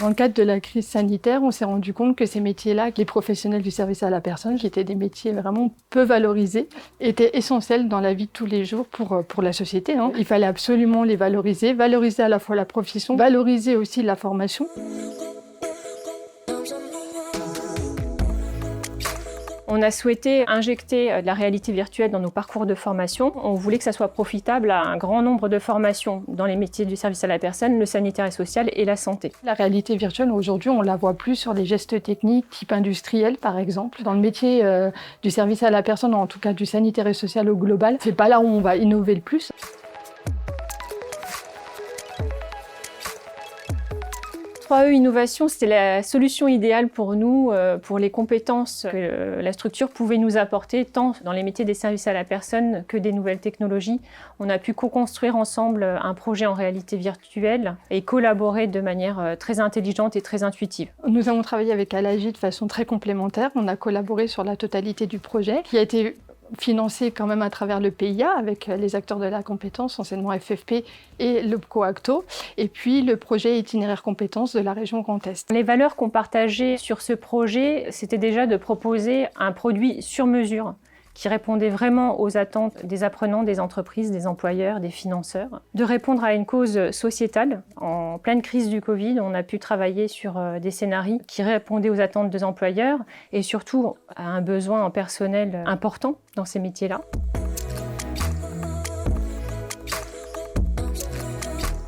Dans le cadre de la crise sanitaire, on s'est rendu compte que ces métiers-là, les professionnels du service à la personne, qui étaient des métiers vraiment peu valorisés, étaient essentiels dans la vie de tous les jours pour la société. Il fallait absolument les valoriser, valoriser à la fois la profession, valoriser aussi la formation. On a souhaité injecter de la réalité virtuelle dans nos parcours de formation. On voulait que ça soit profitable à un grand nombre de formations dans les métiers du service à la personne, le sanitaire et social et la santé. La réalité virtuelle, aujourd'hui, on la voit plus sur des gestes techniques type industriel, par exemple. Dans le métier du service à la personne, en tout cas du sanitaire et social au global, c'est pas là où on va innover le plus. 3E Innovation, c'était la solution idéale pour nous, pour les compétences que la structure pouvait nous apporter, tant dans les métiers des services à la personne que des nouvelles technologies. On a pu co-construire ensemble un projet en réalité virtuelle et collaborer de manière très intelligente et très intuitive. Nous avons travaillé avec Alagi de façon très complémentaire. On a collaboré sur la totalité du projet, qui a été financé quand même à travers le PIA avec les acteurs de la compétence, enseignement FFP et le Coacto, et puis le projet itinéraire compétences de la région Grand Est. Les valeurs qu'on partageait sur ce projet, c'était déjà de proposer un produit sur mesure qui répondait vraiment aux attentes des apprenants, des entreprises, des employeurs, des financeurs, de répondre à une cause sociétale. En pleine crise du Covid, on a pu travailler sur des scénarios qui répondaient aux attentes des employeurs et surtout à un besoin en personnel important dans ces métiers-là.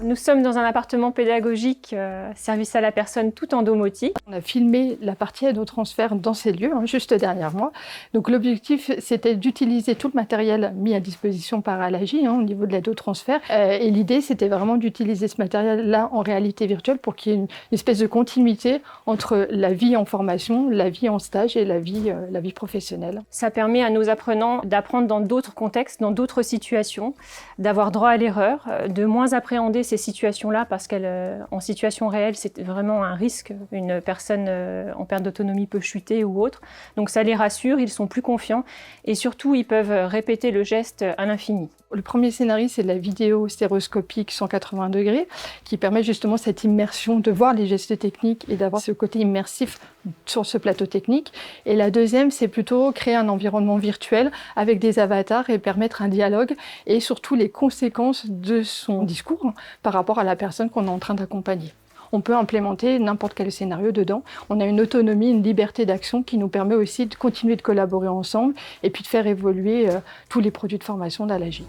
Nous sommes dans un appartement pédagogique, service à la personne, tout en domotique. On a filmé la partie aide-au-transfert dans ces lieux, juste dernièrement. Donc l'objectif, c'était d'utiliser tout le matériel mis à disposition par Alagi au niveau de l'aide-au-transfert. Et l'idée, c'était vraiment d'utiliser ce matériel-là en réalité virtuelle pour qu'il y ait une espèce de continuité entre la vie en formation, la vie en stage et la vie professionnelle. Ça permet à nos apprenants d'apprendre dans d'autres contextes, dans d'autres situations, d'avoir droit à l'erreur, de moins appréhender ces situations-là parce qu'en situation réelle, c'est vraiment un risque. Une personne en perte d'autonomie peut chuter ou autre. Donc ça les rassure, ils sont plus confiants et surtout, ils peuvent répéter le geste à l'infini. Le premier scénario, c'est la vidéo stéréoscopique 180 degrés qui permet justement cette immersion de voir les gestes techniques et d'avoir ce côté immersif sur ce plateau technique. Et la deuxième, c'est plutôt créer un environnement virtuel avec des avatars et permettre un dialogue et surtout les conséquences de son discours par rapport à la personne qu'on est en train d'accompagner. On peut implémenter n'importe quel scénario dedans. On a une autonomie, une liberté d'action qui nous permet aussi de continuer de collaborer ensemble et puis de faire évoluer tous les produits de formation d'Alagi.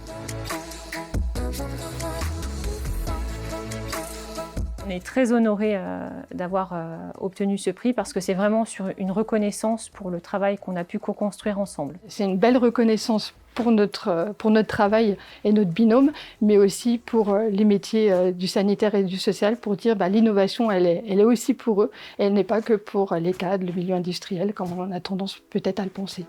On est très honorés d'avoir obtenu ce prix parce que c'est vraiment sur une reconnaissance pour le travail qu'on a pu co-construire ensemble. C'est une belle reconnaissance pour notre travail et notre binôme, mais aussi pour les métiers du sanitaire et du social, pour dire l'innovation, elle est aussi pour eux, et elle n'est pas que pour les cadres, le milieu industriel, comme on a tendance peut-être à le penser.